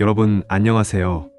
여러분 안녕하세요.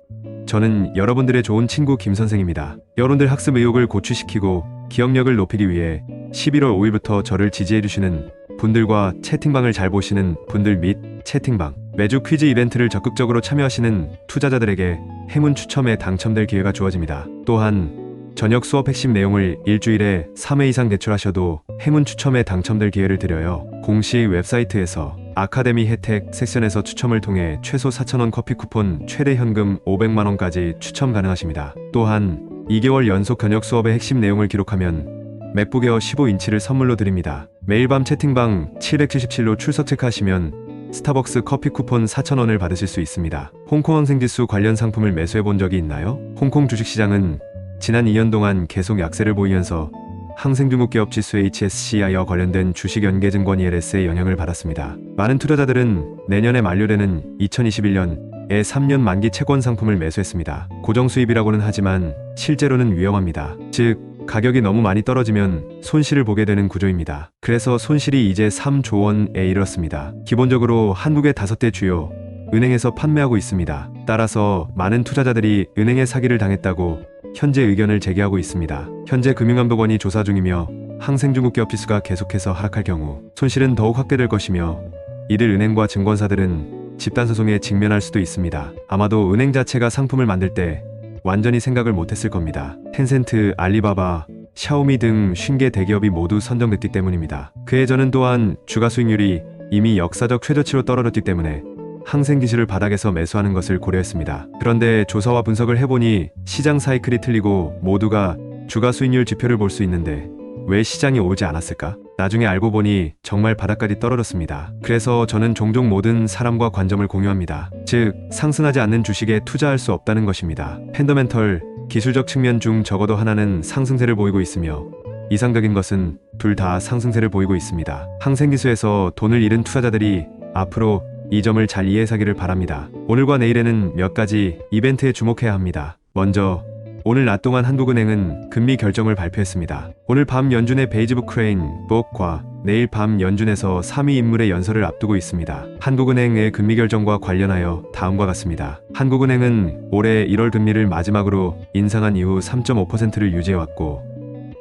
저는 여러분들의 좋은 친구 김선생입니다. 여러분들 학습 의욕을 고취시키고 기억력을 높이기 위해 11월 5일부터 저를 지지해주시는 분들과 채팅방을 잘 보시는 분들 및 채팅방, 매주 퀴즈 이벤트를 적극적으로 참여하시는 투자자들에게 행운 추첨에 당첨될 기회가 주어집니다. 또한 저녁 수업 핵심 내용을 일주일에 3회 이상 제출하셔도 행운 추첨에 당첨될 기회를 드려요. 공식 웹사이트에서 아카데미 혜택 섹션에서 추첨을 통해 최소 4,000원 커피 쿠폰, 최대 현금 500만원까지 추첨 가능하십니다. 또한 2개월 연속 저녁 수업의 핵심 내용을 기록하면 맥북 에어 15인치를 선물로 드립니다. 매일 밤 채팅방 777로 출석 체크하시면 스타벅스 커피 쿠폰 4,000원을 받으실 수 있습니다. 홍콩 항생지수 관련 상품을 매수해 본 적이 있나요? 홍콩 주식시장은 지난 2년 동안 계속 약세를 보이면서 항생중국 기업 지수 HSCI와 관련된 주식 연계증권 ELS의 영향을 받았습니다. 많은 투자자들은 내년에 만료되는 2021년에 3년 만기 채권 상품을 매수했습니다. 고정 수입이라고는 하지만 실제로는 위험합니다. 즉, 가격이 너무 많이 떨어지면 손실을 보게 되는 구조입니다. 그래서 손실이 이제 3조 원에 이르렀습니다. 기본적으로 한국의 5대 주요 은행에서 판매하고 있습니다. 따라서 많은 투자자들이 은행에 사기를 당했다고 현재 의견을 제기하고 있습니다. 현재 금융감독원이 조사 중이며 항생중국 기업 지수가 계속해서 하락할 경우 손실은 더욱 확대될 것이며 이들 은행과 증권사들은 집단소송에 직면할 수도 있습니다. 아마도 은행 자체가 상품을 만들 때 완전히 생각을 못했을 겁니다. 텐센트, 알리바바, 샤오미 등 50개 대기업이 모두 선정됐기 때문입니다. 그해 전은 또한 주가 수익률이 이미 역사적 최저치로 떨어졌기 때문에 항생기술을 바닥에서 매수하는 것을 고려했습니다. 그런데 조사와 분석을 해보니 시장 사이클이 틀리고 모두가 주가 수익률 지표를 볼 수 있는데 왜 시장이 오르지 않았을까? 나중에 알고 보니 정말 바닥까지 떨어졌습니다. 그래서 저는 종종 모든 사람과 관점을 공유합니다. 즉, 상승하지 않는 주식에 투자할 수 없다는 것입니다. 펀더멘털, 기술적 측면 중 적어도 하나는 상승세를 보이고 있으며 이상적인 것은 둘 다 상승세를 보이고 있습니다. 항생기술에서 돈을 잃은 투자자들이 앞으로 이 점을 잘 이해하기를 바랍니다. 오늘과 내일에는 몇 가지 이벤트에 주목해야 합니다. 먼저 오늘 낮 동안 한국은행은 금리 결정을 발표했습니다. 오늘 밤 연준의 베이지북 크레인 북과 내일 밤 연준에서 3위 인물의 연설을 앞두고 있습니다. 한국은행의 금리 결정과 관련하여 다음과 같습니다. 한국은행은 올해 1월 금리를 마지막으로 인상한 이후 3.5%를 유지해왔고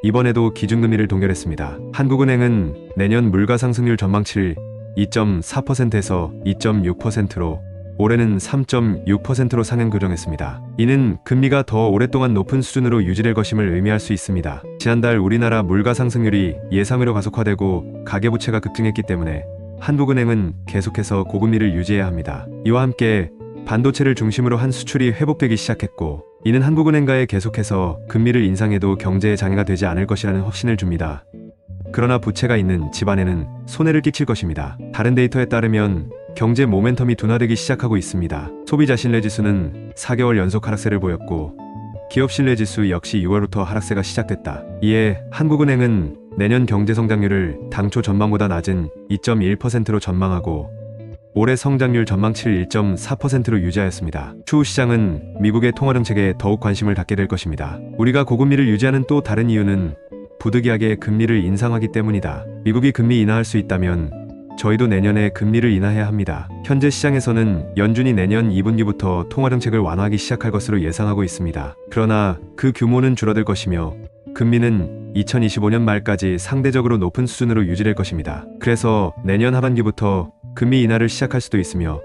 이번에도 기준금리를 동결했습니다. 한국은행은 내년 물가상승률 전망치를 2.4%에서 2.6%로 올해는 3.6%로 상향 조정했습니다. 이는 금리가 더 오랫동안 높은 수준으로 유지될 것임을 의미할 수 있습니다. 지난달 우리나라 물가 상승률이 예상외로 가속화되고 가계부채가 급증했기 때문에 한국은행은 계속해서 고금리를 유지해야 합니다. 이와 함께 반도체를 중심으로 한 수출이 회복되기 시작했고 이는 한국은행가에 계속해서 금리를 인상해도 경제에 장애가 되지 않을 것이라는 확신을 줍니다. 그러나 부채가 있는 집안에는 손해를 끼칠 것입니다. 다른 데이터에 따르면 경제 모멘텀이 둔화되기 시작하고 있습니다. 소비자 신뢰지수는 4개월 연속 하락세를 보였고 기업 신뢰지수 역시 6월부터 하락세가 시작됐다. 이에 한국은행은 내년 경제성장률을 당초 전망보다 낮은 2.1%로 전망하고 올해 성장률 전망치를 1.4%로 유지하였습니다. 추후 시장은 미국의 통화정책에 더욱 관심을 갖게 될 것입니다. 우리가 고금리를 유지하는 또 다른 이유는 부득이하게 금리를 인상하기 때문이다. 미국이 금리 인하할 수 있다면 저희도 내년에 금리를 인하해야 합니다. 현재 시장에서는 연준이 내년 2분기부터 통화정책을 완화하기 시작할 것으로 예상하고 있습니다. 그러나 그 규모는 줄어들 것이며 금리는 2025년 말까지 상대적으로 높은 수준으로 유지될 것입니다. 그래서 내년 하반기부터 금리 인하를 시작할 수도 있으며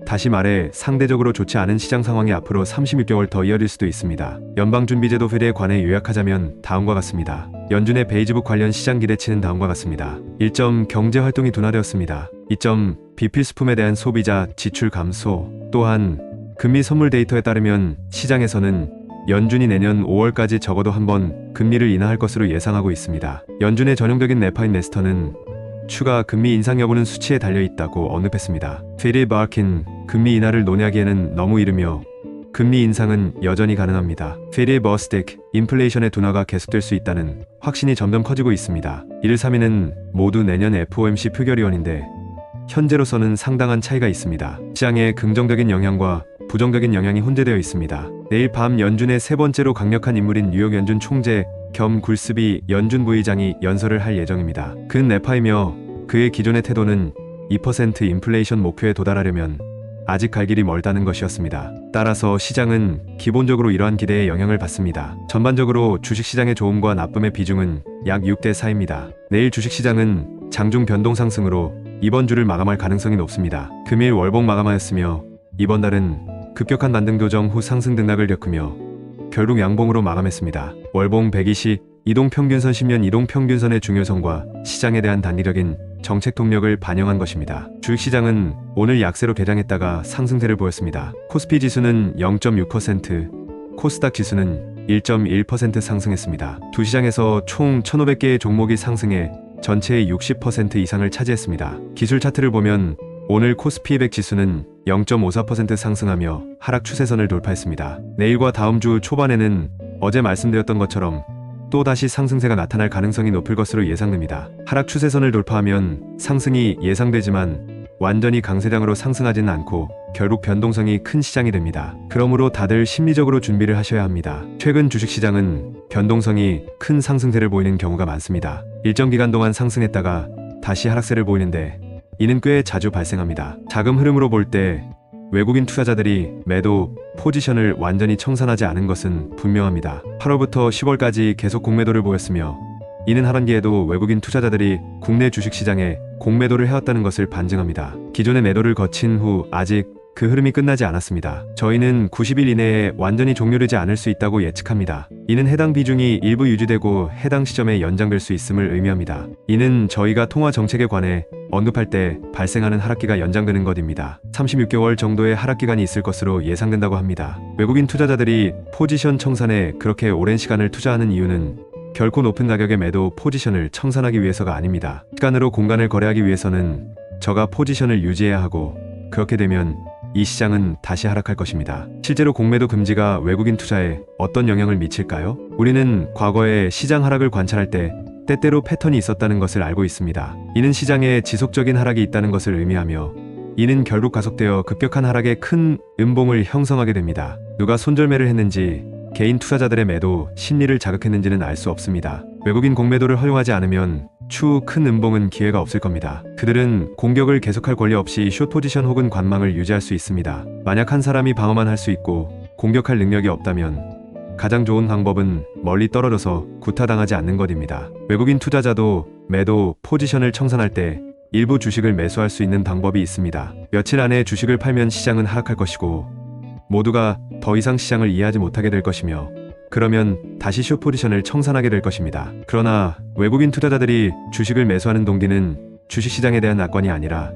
다시 말해 상대적으로 좋지 않은 시장 상황이 앞으로 36개월 더 이어질 수도 있습니다. 연방준비제도 회의에 관해 요약하자면 다음과 같습니다. 연준의 베이지북 관련 시장 기대치는 다음과 같습니다. 1점 경제활동이 둔화되었습니다. 2점 비필수품에 대한 소비자 지출 감소. 또한 금리 선물 데이터에 따르면 시장에서는 연준이 내년 5월까지 적어도 한 번 금리를 인하할 것으로 예상하고 있습니다. 연준의 전형적인 네파인 네스터는 추가 금리 인상 여부는 수치에 달려있다고 언급했습니다. 필립 아킨, 금리 인하를 논의하기에는 너무 이르며 금리 인상은 여전히 가능합니다. 필립 어스틱, 인플레이션의 둔화가 계속될 수 있다는 확신이 점점 커지고 있습니다. 이를 3위는 모두 내년 FOMC 표결위원인데 현재로서는 상당한 차이가 있습니다. 시장의 긍정적인 영향과 부정적인 영향이 혼재되어 있습니다. 내일 밤 연준의 세 번째로 강력한 인물인 뉴욕 연준 총재 겸 굴스비 연준 부의장이 연설을 할 예정입니다. 그는 네파이며 그의 기존의 태도는 2% 인플레이션 목표에 도달하려면 아직 갈 길이 멀다는 것이었습니다. 따라서 시장은 기본적으로 이러한 기대에 영향을 받습니다. 전반적으로 주식시장의 좋음과 나쁨의 비중은 약 6대 4입니다. 내일 주식시장은 장중 변동 상승으로 이번 주를 마감할 가능성이 높습니다. 금일 월봉 마감하였으며 이번 달은 급격한 반등 조정 후 상승 등락을 겪으며 결국 양봉으로 마감했습니다. 월봉 120 이동평균선 10년 이동평균선의 중요성과 시장에 대한 단기적인 정책 동력을 반영한 것입니다. 주식시장은 오늘 약세로 개장했다가 상승세를 보였습니다. 코스피 지수는 0.6%, 코스닥 지수는 1.1% 상승했습니다. 두 시장에서 총 1,500개의 종목이 상승해 전체의 60% 이상을 차지했습니다. 기술 차트를 보면 오늘 코스피 200 지수는 0.54% 상승하며 하락 추세선을 돌파했습니다. 내일과 다음 주 초반에는 어제 말씀드렸던 것처럼 또다시 상승세가 나타날 가능성이 높을 것으로 예상됩니다. 하락 추세선을 돌파하면 상승이 예상되지만 완전히 강세장으로 상승하지는 않고 결국 변동성이 큰 시장이 됩니다. 그러므로 다들 심리적으로 준비를 하셔야 합니다. 최근 주식시장은 변동성이 큰 상승세를 보이는 경우가 많습니다. 일정 기간 동안 상승했다가 다시 하락세를 보이는데 이는 꽤 자주 발생합니다. 자금 흐름으로 볼 때 외국인 투자자들이 매도 포지션을 완전히 청산하지 않은 것은 분명합니다. 8월부터 10월까지 계속 공매도를 보였으며 이는 하반기에도 외국인 투자자들이 국내 주식시장에 공매도를 해왔다는 것을 반증합니다. 기존의 매도를 거친 후 아직 그 흐름이 끝나지 않았습니다. 저희는 90일 이내에 완전히 종료되지 않을 수 있다고 예측합니다. 이는 해당 비중이 일부 유지되고 해당 시점에 연장될 수 있음을 의미합니다. 이는 저희가 통화 정책에 관해 언급할 때 발생하는 하락기가 연장되는 것입니다. 36개월 정도의 하락기간이 있을 것으로 예상된다고 합니다. 외국인 투자자들이 포지션 청산에 그렇게 오랜 시간을 투자하는 이유는 결코 높은 가격의 매도 포지션을 청산하기 위해서가 아닙니다. 시간으로 공간을 거래하기 위해서는 저가 포지션을 유지해야 하고 그렇게 되면 이 시장은 다시 하락할 것입니다. 실제로 공매도 금지가 외국인 투자에 어떤 영향을 미칠까요? 우리는 과거에 시장 하락을 관찰할 때 때때로 패턴이 있었다는 것을 알고 있습니다. 이는 시장에 지속적인 하락이 있다는 것을 의미하며 이는 결국 가속되어 급격한 하락에 큰 음봉을 형성하게 됩니다. 누가 손절매를 했는지 개인 투자자들의 매도 심리를 자극했는지는 알 수 없습니다. 외국인 공매도를 허용하지 않으면 추후 큰 음봉은 기회가 없을 겁니다. 그들은 공격을 계속할 권리 없이 숏 포지션 혹은 관망을 유지할 수 있습니다. 만약 한 사람이 방어만 할 수 있고 공격할 능력이 없다면 가장 좋은 방법은 멀리 떨어져서 구타당하지 않는 것입니다. 외국인 투자자도 매도 포지션을 청산할 때 일부 주식을 매수할 수 있는 방법이 있습니다. 며칠 안에 주식을 팔면 시장은 하락할 것이고 모두가 더 이상 시장을 이해하지 못하게 될 것이며 그러면 다시 숏 포지션을 청산하게 될 것입니다. 그러나 외국인 투자자들이 주식을 매수하는 동기는 주식시장에 대한 낙관이 아니라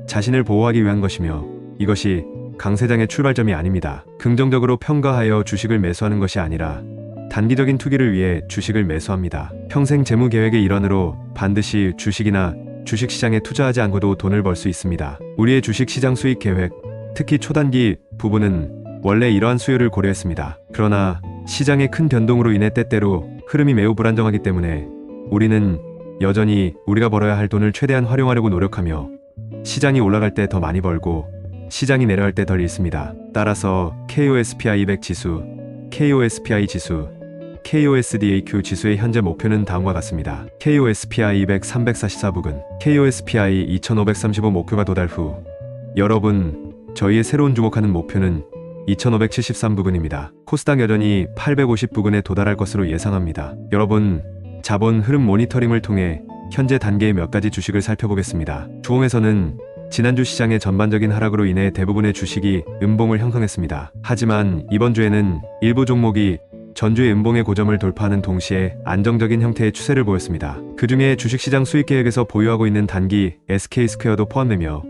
자신을 보호하기 위한 것이며 이것이 강세장의 출발점이 아닙니다. 긍정적으로 평가하여 주식을 매수하는 것이 아니라 단기적인 투기를 위해 주식을 매수합니다. 평생 재무 계획의 일환으로 반드시 주식이나 주식시장에 투자하지 않고도 돈을 벌 수 있습니다. 우리의 주식시장 수익 계획, 특히 초단기 부분은 원래 이러한 수요를 고려했습니다. 그러나 시장의 큰 변동으로 인해 때때로 흐름이 매우 불안정하기 때문에 우리는 여전히 우리가 벌어야 할 돈을 최대한 활용하려고 노력하며 시장이 올라갈 때 더 많이 벌고 시장이 내려갈 때 덜 잃습니다. 따라서 KOSPI 200 지수, KOSPI 지수, KOSDAQ 지수의 현재 목표는 다음과 같습니다. KOSPI 200 344부근, KOSPI 2535 목표가 도달 후 여러분, 저희의 새로운 주목하는 목표는 2573부근입니다. 코스닥 여전히 850부근에 도달할 것으로 예상합니다. 여러분, 자본 흐름 모니터링을 통해 현재 단계의 몇 가지 주식을 살펴보겠습니다. 주봉에서는 지난주 시장의 전반적인 하락으로 인해 대부분의 주식이 음봉을 형성했습니다. 하지만 이번 주에는 일부 종목이 전주의 음봉의 고점을 돌파하는 동시에 안정적인 형태의 추세를 보였습니다. 그 중에 주식시장 수익계획에서 보유하고 있는 단기 SK스퀘어도 포함되며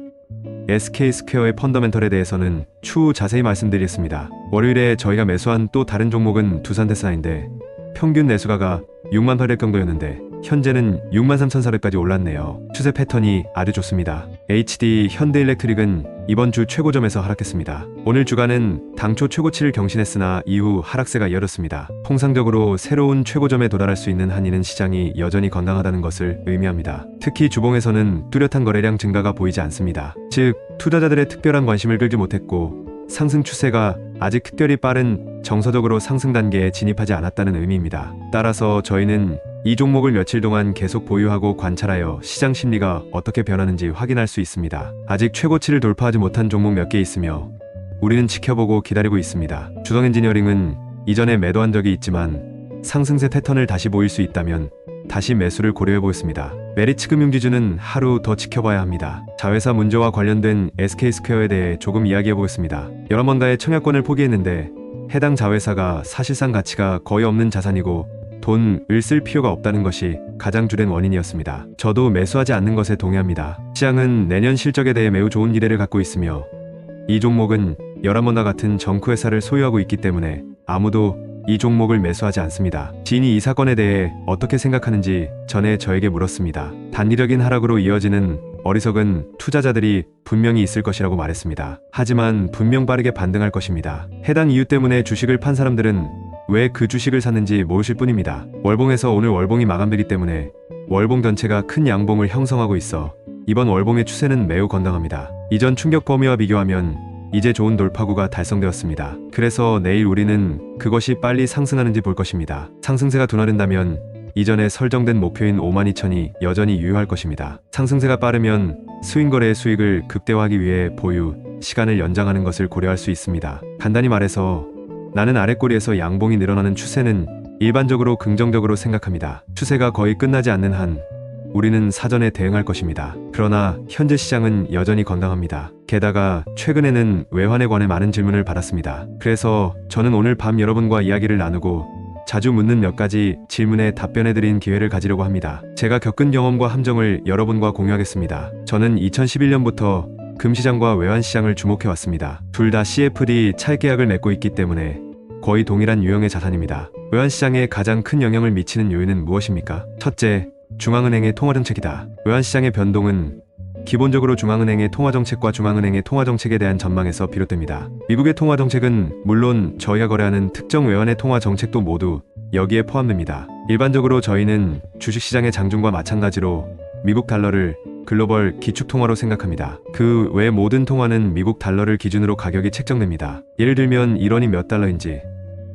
SK스퀘어의 펀더멘털에 대해서는 추후 자세히 말씀드리겠습니다. 월요일에 저희가 매수한 또 다른 종목은 두산테스나인데 평균 매수가가 6800 정도였는데 현재는 63,400까지 올랐네요. 추세 패턴이 아주 좋습니다. HD 현대일렉트릭은 이번 주 최고점에서 하락했습니다. 오늘 주가는 당초 최고치를 경신했으나 이후 하락세가 이어졌습니다. 통상적으로 새로운 최고점에 도달할 수 있는 한이는 시장이 여전히 건강하다는 것을 의미합니다. 특히 주봉에서는 뚜렷한 거래량 증가가 보이지 않습니다. 즉, 투자자들의 특별한 관심을 끌지 못했고 상승 추세가 아직 특별히 빠른 정서적으로 상승 단계에 진입하지 않았다는 의미입니다. 따라서 저희는 이 종목을 며칠 동안 계속 보유하고 관찰하여 시장 심리가 어떻게 변하는지 확인할 수 있습니다. 아직 최고치를 돌파하지 못한 종목 몇 개 있으며 우리는 지켜보고 기다리고 있습니다. 주성 엔지니어링은 이전에 매도한 적이 있지만 상승세 패턴을 다시 보일 수 있다면 다시 매수를 고려해 보겠습니다. 메리츠 금융지주는 하루 더 지켜봐야 합니다. 자회사 문제와 관련된 SK스퀘어에 대해 조금 이야기해 보겠습니다. 여러 번가의 청약권을 포기했는데 해당 자회사가 사실상 가치가 거의 없는 자산이고 돈을 쓸 필요가 없다는 것이 가장 주된 원인이었습니다. 저도 매수하지 않는 것에 동의합니다. 시장은 내년 실적에 대해 매우 좋은 기대를 갖고 있으며 이 종목은 여러번과 같은 정크회사를 소유하고 있기 때문에 아무도 이 종목을 매수하지 않습니다. 지인이 이 사건에 대해 어떻게 생각하는지 전에 저에게 물었습니다. 단기적인 하락으로 이어지는 어리석은 투자자들이 분명히 있을 것이라고 말했습니다. 하지만 분명 빠르게 반등할 것입니다. 해당 이유 때문에 주식을 판 사람들은 왜 그 주식을 샀는지 모르실 뿐입니다. 월봉에서 오늘 월봉이 마감되기 때문에 월봉 전체가 큰 양봉을 형성하고 있어 이번 월봉의 추세는 매우 건강합니다. 이전 충격 범위와 비교하면 이제 좋은 돌파구가 달성되었습니다. 그래서 내일 우리는 그것이 빨리 상승하는지 볼 것입니다. 상승세가 둔화된다면 이전에 설정된 목표인 52,000이 여전히 유효할 것입니다. 상승세가 빠르면 스윙거래의 수익을 극대화하기 위해 보유 시간을 연장하는 것을 고려할 수 있습니다. 간단히 말해서 나는 아랫꼬리에서 양봉이 늘어나는 추세는 일반적으로 긍정적으로 생각합니다. 추세가 거의 끝나지 않는 한 우리는 사전에 대응할 것입니다. 그러나 현재 시장은 여전히 건강합니다. 게다가 최근에는 외환에 관해 많은 질문을 받았습니다. 그래서 저는 오늘 밤 여러분과 이야기를 나누고 자주 묻는 몇 가지 질문에 답변해드린 기회를 가지려고 합니다. 제가 겪은 경험과 함정을 여러분과 공유하겠습니다. 저는 2011년부터 금시장과 외환시장을 주목해왔습니다. 둘 다 CFD 차익 계약을 맺고 있기 때문에 거의 동일한 유형의 자산입니다. 외환시장에 가장 큰 영향을 미치는 요인은 무엇입니까? 첫째, 중앙은행의 통화정책이다. 외환시장의 변동은 기본적으로 중앙은행의 통화정책과 중앙은행의 통화정책에 대한 전망에서 비롯됩니다. 미국의 통화정책은 물론 저희가 거래하는 특정 외환의 통화정책도 모두 여기에 포함됩니다. 일반적으로 저희는 주식시장의 장중과 마찬가지로 미국 달러를 글로벌 기축통화로 생각합니다. 그 외 모든 통화는 미국 달러를 기준으로 가격이 책정됩니다. 예를 들면 1원이 몇 달러인지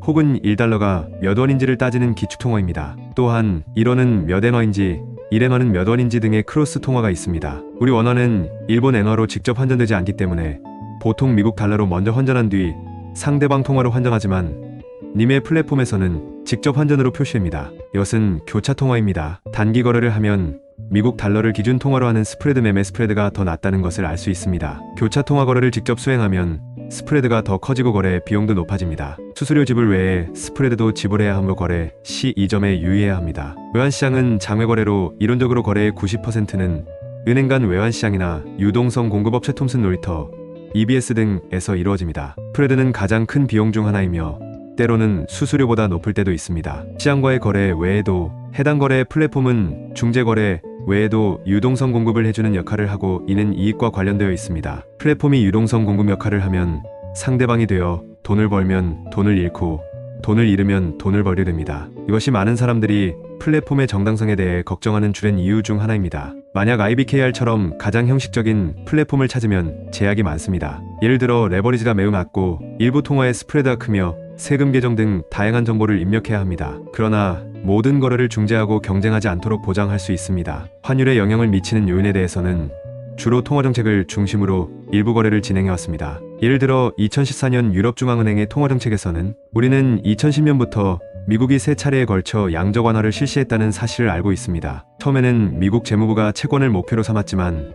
혹은 1달러가 몇 원인지를 따지는 기축통화입니다. 또한 1원은 몇 엔화인지 1엔화는 몇 원인지 등의 크로스 통화가 있습니다. 우리 원화는 일본 엔화로 직접 환전되지 않기 때문에 보통 미국 달러로 먼저 환전한 뒤 상대방 통화로 환전하지만 님의 플랫폼에서는 직접 환전으로 표시됩니다. 이것은 교차 통화입니다. 단기 거래를 하면 미국 달러를 기준 통화로 하는 스프레드 매매 스프레드가 더 낮다는 것을 알 수 있습니다. 교차 통화 거래를 직접 수행하면 스프레드가 더 커지고 거래 비용도 높아집니다. 수수료 지불 외에 스프레드도 지불해야 하므로 거래 시 이 점에 유의해야 합니다. 외환시장은 장외 거래로 이론적으로 거래의 90%는 은행 간 외환시장이나 유동성 공급업체 톰슨 로이터, EBS 등에서 이루어집니다. 스프레드는 가장 큰 비용 중 하나이며 때로는 수수료보다 높을 때도 있습니다. 시장과의 거래 외에도 해당 거래의 플랫폼은 중재거래 외에도 유동성 공급을 해주는 역할을 하고 이는 이익과 관련되어 있습니다. 플랫폼이 유동성 공급 역할을 하면 상대방이 되어 돈을 벌면 돈을 잃고 돈을 잃으면 돈을 벌게 됩니다. 이것이 많은 사람들이 플랫폼의 정당성에 대해 걱정하는 주된 이유 중 하나입니다. 만약 IBKR처럼 가장 형식적인 플랫폼을 찾으면 제약이 많습니다. 예를 들어 레버리지가 매우 낮고 일부 통화의 스프레드가 크며 세금 계정 등 다양한 정보를 입력해야 합니다. 그러나 모든 거래를 중재하고 경쟁하지 않도록 보장할 수 있습니다. 환율에 영향을 미치는 요인에 대해서는 주로 통화정책을 중심으로 일부 거래를 진행해왔습니다. 예를 들어 2014년 유럽중앙은행의 통화정책에서는 우리는 2010년부터 미국이 세 차례에 걸쳐 양적 완화를 실시했다는 사실을 알고 있습니다. 처음에는 미국 재무부가 채권을 목표로 삼았지만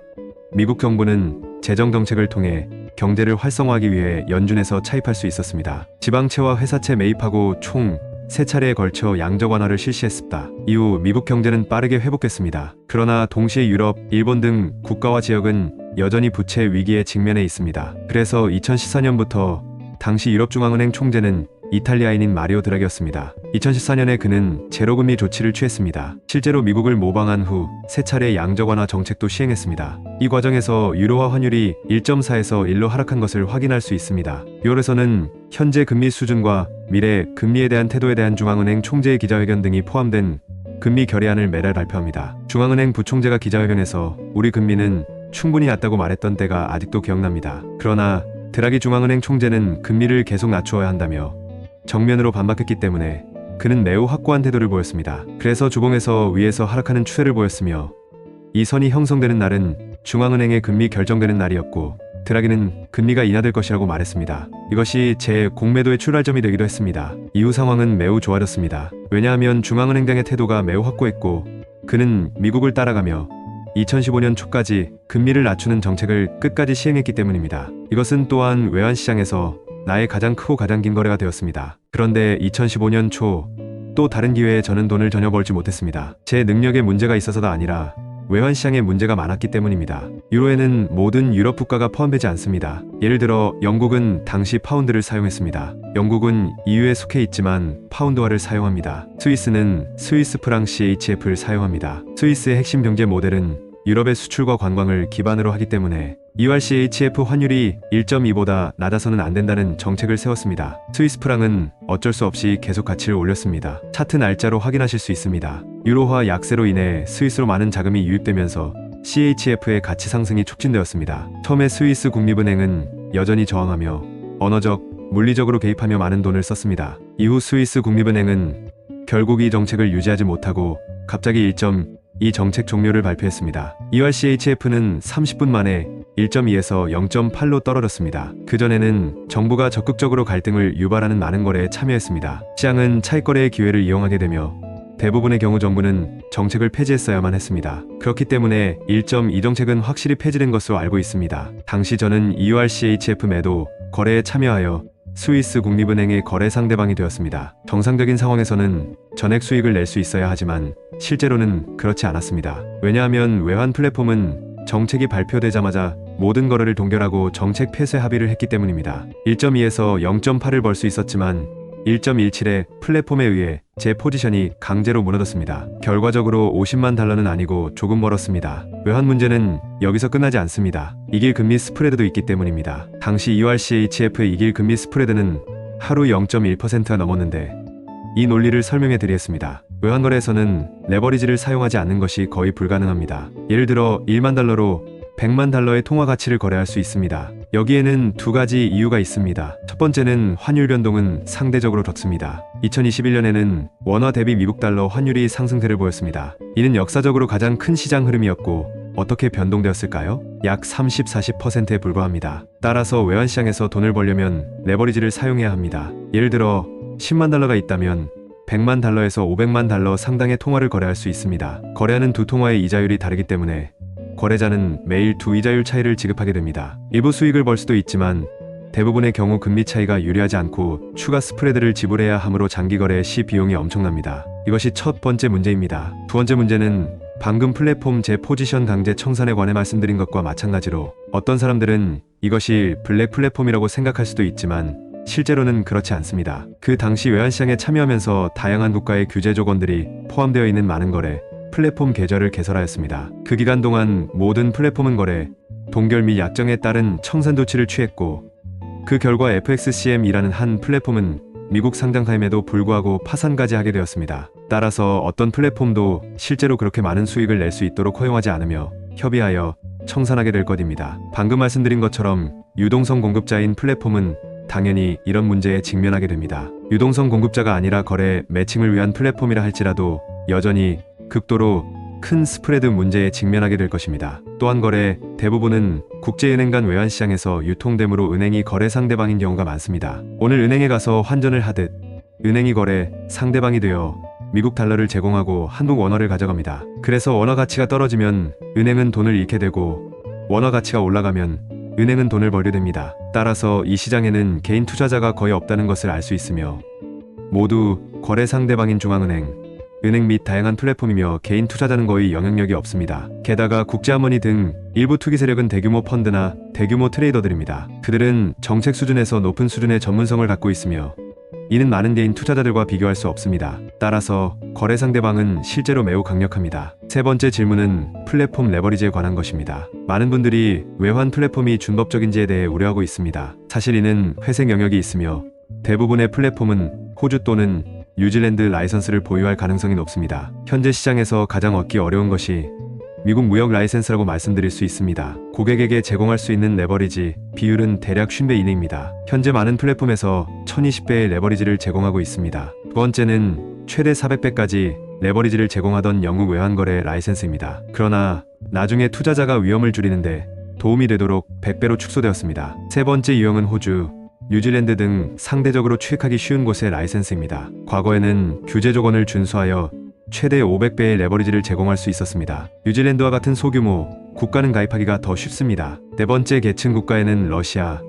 미국 정부는 재정정책을 통해 경제를 활성화하기 위해 연준에서 차입할 수 있었습니다. 지방채와 회사채 매입하고 총 3차례에 걸쳐 양적 완화를 실시했습니다. 이후 미국 경제는 빠르게 회복했습니다. 그러나 동시에 유럽, 일본 등 국가와 지역은 여전히 부채 위기에 직면해 있습니다. 그래서 2014년부터 당시 유럽중앙은행 총재는 이탈리아인인 마리오 드라기였습니다. 2014년에 그는 제로금리 조치를 취했습니다. 실제로 미국을 모방한 후 3차례 양적 완화 정책도 시행했습니다. 이 과정에서 유로화 환율이 1.4에서 1로 하락한 것을 확인할 수 있습니다. 6월에서는 현재 금리 수준과 미래 금리에 대한 태도에 대한 중앙은행 총재의 기자회견 등이 포함된 금리 결의안을 매달 발표합니다. 중앙은행 부총재가 기자회견에서 우리 금리는 충분히 낮다고 말했던 때가 아직도 기억납니다. 그러나 드라기 중앙은행 총재는 금리를 계속 낮추어야 한다며 정면으로 반박했기 때문에 그는 매우 확고한 태도를 보였습니다. 그래서 주봉에서 위에서 하락하는 추세를 보였으며 이 선이 형성되는 날은 중앙은행의 금리 결정되는 날이었고 드라기는 금리가 인하될 것이라고 말했습니다. 이것이 제 공매도의 출발점이 되기도 했습니다. 이후 상황은 매우 좋아졌습니다. 왜냐하면 중앙은행장의 태도가 매우 확고했고 그는 미국을 따라가며 2015년 초까지 금리를 낮추는 정책을 끝까지 시행했기 때문입니다. 이것은 또한 외환시장에서 나의 가장 크고 가장 긴 거래가 되었습니다. 그런데 2015년 초 또 다른 기회에 저는 돈을 전혀 벌지 못했습니다. 제 능력에 문제가 있어서가 아니라 외환시장에 문제가 많았기 때문입니다. 유로에는 모든 유럽 국가가 포함되지 않습니다. 예를 들어 영국은 당시 파운드를 사용했습니다. 영국은 EU에 속해 있지만 파운드화를 사용합니다. 스위스는 스위스 프랑 CHF를 사용합니다. 스위스의 핵심 경제 모델은 유럽의 수출과 관광을 기반으로 하기 때문에 EUR-CHF 환율이 1.2보다 낮아서는 안 된다는 정책을 세웠습니다. 스위스 프랑은 어쩔 수 없이 계속 가치를 올렸습니다. 차트 날짜로 확인하실 수 있습니다. 유로화 약세로 인해 스위스로 많은 자금이 유입되면서 CHF의 가치 상승이 촉진되었습니다. 처음에 스위스 국립은행은 여전히 저항하며 언어적, 물리적으로 개입하며 많은 돈을 썼습니다. 이후 스위스 국립은행은 결국 이 정책을 유지하지 못하고 갑자기 1.2 정책 종료를 발표했습니다. EUR-CHF는 30분 만에 1.2에서 0.8로 떨어졌습니다. 그전에는 정부가 적극적으로 갈등을 유발하는 많은 거래에 참여했습니다. 시장은 차익거래의 기회를 이용하게 되며 대부분의 경우 정부는 정책을 폐지했어야만 했습니다. 그렇기 때문에 1.2 정책은 확실히 폐지된 것으로 알고 있습니다. 당시 저는 EUR-CHF 매도 거래에 참여하여 스위스 국립은행의 거래 상대방이 되었습니다. 정상적인 상황에서는 전액 수익을 낼 수 있어야 하지만 실제로는 그렇지 않았습니다. 왜냐하면 외환 플랫폼은 정책이 발표되자마자 모든 거래를 동결하고 정책 폐쇄 합의를 했기 때문입니다. 1.2에서 0.8을 벌 수 있었지만 1.17의 플랫폼에 의해 제 포지션이 강제로 무너졌습니다. 결과적으로 50만 달러는 아니고 조금 멀었습니다. 외환 문제는 여기서 끝나지 않습니다. 이길 금리 스프레드도 있기 때문입니다. 당시 EUR-CHF의 이길 금리 스프레드는 하루 0.1%가 넘었는데 이 논리를 설명해 드리겠습니다. 외환거래에서는 레버리지를 사용하지 않는 것이 거의 불가능합니다. 예를 들어 1만 달러로 100만 달러의 통화 가치를 거래할 수 있습니다. 여기에는 두 가지 이유가 있습니다. 첫 번째는 환율 변동은 상대적으로 적습니다. 2021년에는 원화 대비 미국 달러 환율이 상승세를 보였습니다. 이는 역사적으로 가장 큰 시장 흐름이었고 어떻게 변동되었을까요? 약 30-40%에 불과합니다. 따라서 외환시장에서 돈을 벌려면 레버리지를 사용해야 합니다. 예를 들어 10만 달러가 있다면 100만 달러에서 500만 달러 상당의 통화를 거래할 수 있습니다. 거래하는 두 통화의 이자율이 다르기 때문에 거래자는 매일 두 이자율 차이를 지급하게 됩니다. 일부 수익을 벌 수도 있지만 대부분의 경우 금리 차이가 유리하지 않고 추가 스프레드를 지불해야 하므로 장기 거래 시 비용이 엄청납니다. 이것이 첫 번째 문제입니다. 두 번째 문제는 방금 플랫폼 제 포지션 강제 청산에 관해 말씀드린 것과 마찬가지로 어떤 사람들은 이것이 블랙 플랫폼이라고 생각할 수도 있지만 실제로는 그렇지 않습니다. 그 당시 외환시장에 참여하면서 다양한 국가의 규제 조건들이 포함되어 있는 많은 거래 플랫폼 계절을 개설하였습니다. 그 기간 동안 모든 플랫폼은 거래, 동결 및 약정에 따른 청산 조치를 취했고 그 결과 FXCM이라는 한 플랫폼은 미국 상장사임에도 불구하고 파산까지 하게 되었습니다. 따라서 어떤 플랫폼도 실제로 그렇게 많은 수익을 낼 수 있도록 허용하지 않으며 협의하여 청산하게 될 것입니다. 방금 말씀드린 것처럼 유동성 공급자인 플랫폼은 당연히 이런 문제에 직면하게 됩니다. 유동성 공급자가 아니라 거래, 매칭을 위한 플랫폼이라 할지라도 여전히 극도로 큰 스프레드 문제에 직면하게 될 것입니다. 또한 거래 대부분은 국제은행 간 외환시장에서 유통되므로 은행이 거래 상대방인 경우가 많습니다. 오늘 은행에 가서 환전을 하듯 은행이 거래 상대방이 되어 미국 달러를 제공하고 한국 원화를 가져갑니다. 그래서 원화 가치가 떨어지면 은행은 돈을 잃게 되고 원화 가치가 올라가면 은행은 돈을 벌게 됩니다. 따라서 이 시장에는 개인 투자자가 거의 없다는 것을 알 수 있으며 모두 거래 상대방인 중앙은행, 은행 및 다양한 플랫폼이며 개인 투자자는 거의 영향력이 없습니다. 게다가 국제화머니 등 일부 투기 세력은 대규모 펀드나 대규모 트레이더들입니다. 그들은 정책 수준에서 높은 수준의 전문성을 갖고 있으며 이는 많은 개인 투자자들과 비교할 수 없습니다. 따라서 거래 상대방은 실제로 매우 강력합니다. 세 번째 질문은 플랫폼 레버리지에 관한 것입니다. 많은 분들이 외환 플랫폼이 준법적인지에 대해 우려하고 있습니다. 사실 이는 회색 영역이 있으며 대부분의 플랫폼은 호주 또는 뉴질랜드 라이선스를 보유할 가능성이 높습니다. 현재 시장에서 가장 얻기 어려운 것이 미국 무역 라이센스라고 말씀드릴 수 있습니다. 고객에게 제공할 수 있는 레버리지 비율은 대략 50배 이내입니다. 현재 많은 플랫폼에서 1020배의 레버리지를 제공하고 있습니다. 두 번째는 최대 400배까지 레버리지를 제공하던 영국 외환거래 라이센스입니다. 그러나 나중에 투자자가 위험을 줄이는데 도움이 되도록 100배로 축소되었습니다. 세 번째 유형은 호주, 뉴질랜드 등 상대적으로 취획하기 쉬운 곳의 라이센스입니다. 과거에는 규제 조건을 준수하여 최대 500배의 레버리지를 제공할 수 있었습니다. 뉴질랜드와 같은 소규모 국가는 가입하기가 더 쉽습니다. 네 번째 계층 국가에는 러시아,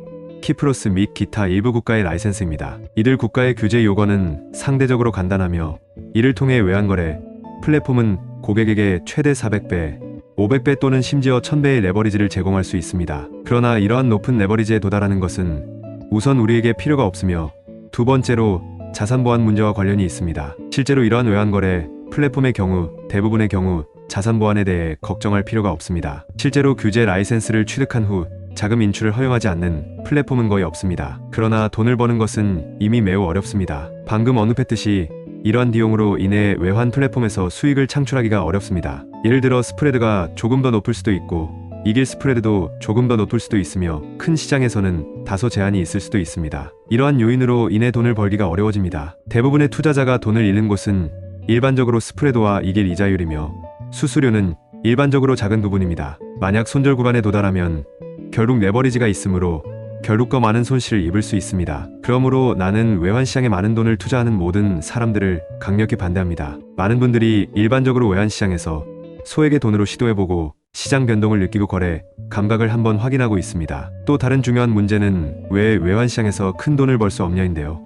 키프로스 및 기타 일부 국가의 라이센스입니다. 이들 국가의 규제 요건은 상대적으로 간단하며 이를 통해 외환거래 플랫폼은 고객에게 최대 400배, 500배 또는 심지어 1000배의 레버리지를 제공할 수 있습니다. 그러나 이러한 높은 레버리지에 도달하는 것은 우선 우리에게 필요가 없으며 두 번째로 자산 보안 문제와 관련이 있습니다. 실제로 이러한 외환거래 플랫폼의 경우 대부분의 경우 자산 보안에 대해 걱정할 필요가 없습니다. 실제로 규제 라이센스를 취득한 후 자금 인출을 허용하지 않는 플랫폼은 거의 없습니다. 그러나 돈을 버는 것은 이미 매우 어렵습니다. 방금 언급했듯이 이러한 비용으로 인해 외환 플랫폼에서 수익을 창출하기가 어렵습니다. 예를 들어 스프레드가 조금 더 높을 수도 있고 이길 스프레드도 조금 더 높을 수도 있으며 큰 시장에서는 다소 제한이 있을 수도 있습니다. 이러한 요인으로 인해 돈을 벌기가 어려워집니다. 대부분의 투자자가 돈을 잃는 곳은 일반적으로 스프레드와 이길 이자율이며 수수료는 일반적으로 작은 부분입니다. 만약 손절 구간에 도달하면 결국 레버리지가 있으므로 결국 더 많은 손실을 입을 수 있습니다. 그러므로 나는 외환시장에 많은 돈을 투자하는 모든 사람들을 강력히 반대합니다. 많은 분들이 일반적으로 외환시장에서 소액의 돈으로 시도해보고 시장 변동을 느끼고 거래 감각을 한번 확인하고 있습니다. 또 다른 중요한 문제는 왜 외환시장에서 큰 돈을 벌 수 없냐인데요.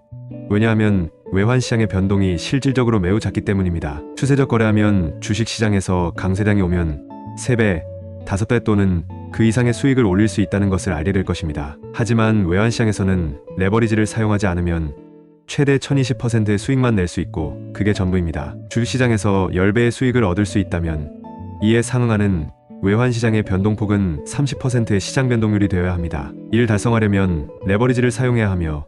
왜냐하면 외환시장의 변동이 실질적으로 매우 작기 때문입니다. 추세적 거래하면 주식시장에서 강세장이 오면 3배, 5배 또는 그 이상의 수익을 올릴 수 있다는 것을 알게 될 것입니다. 하지만 외환시장에서는 레버리지를 사용하지 않으면 최대 1020%의 수익만 낼 수 있고 그게 전부입니다. 주식시장에서 10배의 수익을 얻을 수 있다면 이에 상응하는 외환시장의 변동폭은 30%의 시장 변동률이 되어야 합니다. 이를 달성하려면 레버리지를 사용해야 하며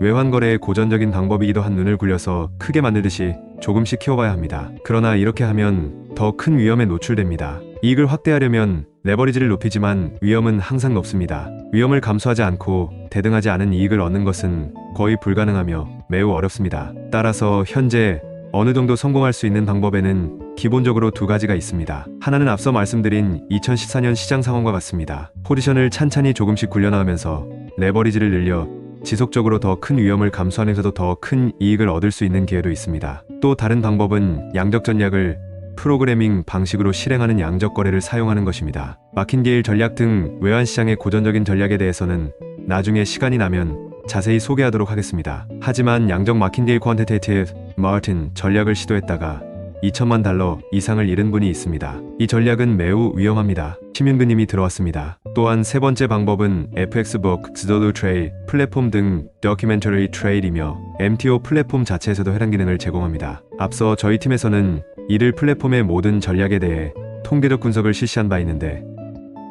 외환거래의 고전적인 방법이기도 한 눈을 굴려서 크게 만들듯이 조금씩 키워봐야 합니다. 그러나 이렇게 하면 더 큰 위험에 노출됩니다. 이익을 확대하려면 레버리지를 높이지만 위험은 항상 높습니다. 위험을 감수하지 않고 대등하지 않은 이익을 얻는 것은 거의 불가능하며 매우 어렵습니다. 따라서 현재 어느 정도 성공할 수 있는 방법에는 기본적으로 두 가지가 있습니다. 하나는 앞서 말씀드린 2014년 시장 상황과 같습니다. 포지션을 찬찬히 조금씩 굴려나가면서 레버리지를 늘려 지속적으로 더 큰 위험을 감수하면서도 더 큰 이익을 얻을 수 있는 기회도 있습니다. 또 다른 방법은 양적 전략을 프로그래밍 방식으로 실행하는 양적 거래를 사용하는 것입니다. 마킨게일 전략 등 외환시장의 고전적인 전략에 대해서는 나중에 시간이 나면 자세히 소개하도록 하겠습니다. 하지만 양적 마킨게일 퀀티테이티브 마틴 전략을 시도했다가 2천만 달러 이상을 잃은 분이 있습니다. 이 전략은 매우 위험합니다. 심윤근님이 들어왔습니다. 또한 세 번째 방법은 FXbook, 스도드 트레이, 플랫폼 등 Documentary Trade이며 MTO 플랫폼 자체에서도 해당 기능을 제공합니다. 앞서 저희 팀에서는 이들 플랫폼의 모든 전략에 대해 통계적 분석을 실시한 바 있는데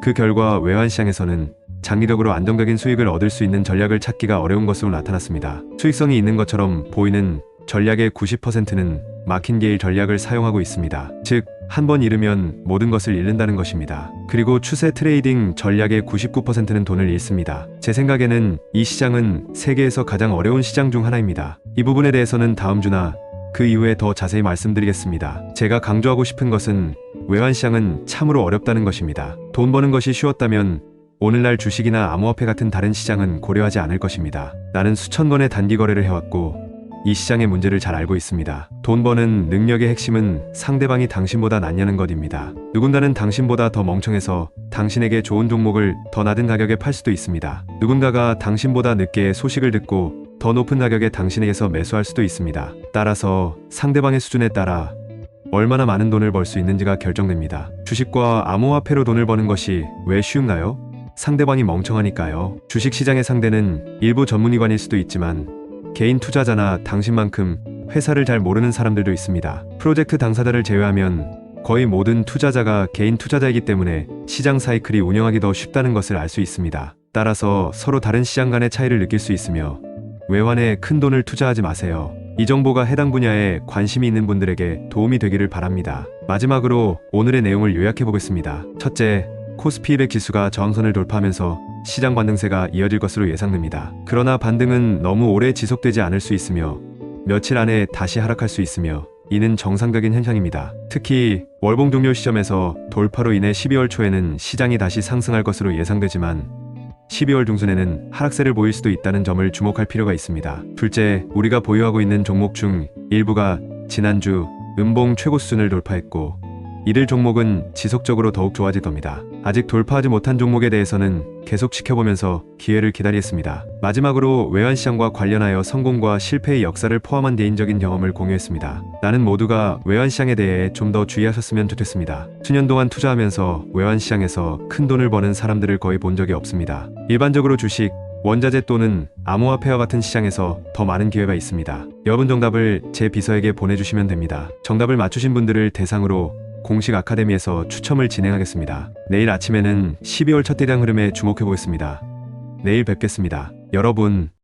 그 결과 외환시장에서는 장기적으로 안정적인 수익을 얻을 수 있는 전략을 찾기가 어려운 것으로 나타났습니다. 수익성이 있는 것처럼 보이는 전략의 90%는 마킨게일 전략을 사용하고 있습니다. 즉, 한 번 잃으면 모든 것을 잃는다는 것입니다. 그리고 추세 트레이딩 전략의 99%는 돈을 잃습니다. 제 생각에는 이 시장은 세계에서 가장 어려운 시장 중 하나입니다. 이 부분에 대해서는 다음 주나 그 이후에 더 자세히 말씀드리겠습니다. 제가 강조하고 싶은 것은 외환시장은 참으로 어렵다는 것입니다. 돈 버는 것이 쉬웠다면 오늘날 주식이나 암호화폐 같은 다른 시장은 고려하지 않을 것입니다. 나는 수천 건의 단기 거래를 해왔고 이 시장의 문제를 잘 알고 있습니다. 돈 버는 능력의 핵심은 상대방이 당신보다 낫냐는 것입니다. 누군가는 당신보다 더 멍청해서 당신에게 좋은 종목을 더 낮은 가격에 팔 수도 있습니다. 누군가가 당신보다 늦게 소식을 듣고 더 높은 가격에 당신에게서 매수할 수도 있습니다. 따라서 상대방의 수준에 따라 얼마나 많은 돈을 벌 수 있는지가 결정됩니다. 주식과 암호화폐로 돈을 버는 것이 왜 쉬운가요? 상대방이 멍청하니까요. 주식시장의 상대는 일부 전문기관일 수도 있지만 개인 투자자나 당신만큼 회사를 잘 모르는 사람들도 있습니다. 프로젝트 당사자를 제외하면 거의 모든 투자자가 개인 투자자이기 때문에 시장 사이클이 운영하기 더 쉽다는 것을 알 수 있습니다. 따라서 서로 다른 시장 간의 차이를 느낄 수 있으며 외환에 큰 돈을 투자하지 마세요. 이 정보가 해당 분야에 관심이 있는 분들에게 도움이 되기를 바랍니다. 마지막으로 오늘의 내용을 요약해 보겠습니다. 첫째, 코스피 200 지수가 저항선을 돌파하면서 시장 반등세가 이어질 것으로 예상됩니다. 그러나 반등은 너무 오래 지속되지 않을 수 있으며 며칠 안에 다시 하락할 수 있으며 이는 정상적인 현상입니다. 특히 월봉 종료 시점에서 돌파로 인해 12월 초에는 시장이 다시 상승할 것으로 예상되지만 12월 중순에는 하락세를 보일 수도 있다는 점을 주목할 필요가 있습니다. 둘째, 우리가 보유하고 있는 종목 중 일부가 지난주 음봉 최고 수준을 돌파했고 이들 종목은 지속적으로 더욱 좋아질 겁니다. 아직 돌파하지 못한 종목에 대해서는 계속 지켜보면서 기회를 기다리겠습니다. 마지막으로 외환시장과 관련하여 성공과 실패의 역사를 포함한 개인적인 경험을 공유했습니다. 나는 모두가 외환시장에 대해 좀 더 주의하셨으면 좋겠습니다. 수년 동안 투자하면서 외환시장에서 큰 돈을 버는 사람들을 거의 본 적이 없습니다. 일반적으로 주식, 원자재 또는 암호화폐와 같은 시장에서 더 많은 기회가 있습니다. 여러분 정답을 제 비서에게 보내주시면 됩니다. 정답을 맞추신 분들을 대상으로 공식 아카데미에서 추첨을 진행하겠습니다. 내일 아침에는 12월 첫 대량 흐름에 주목해 보겠습니다. 내일 뵙겠습니다. 여러분.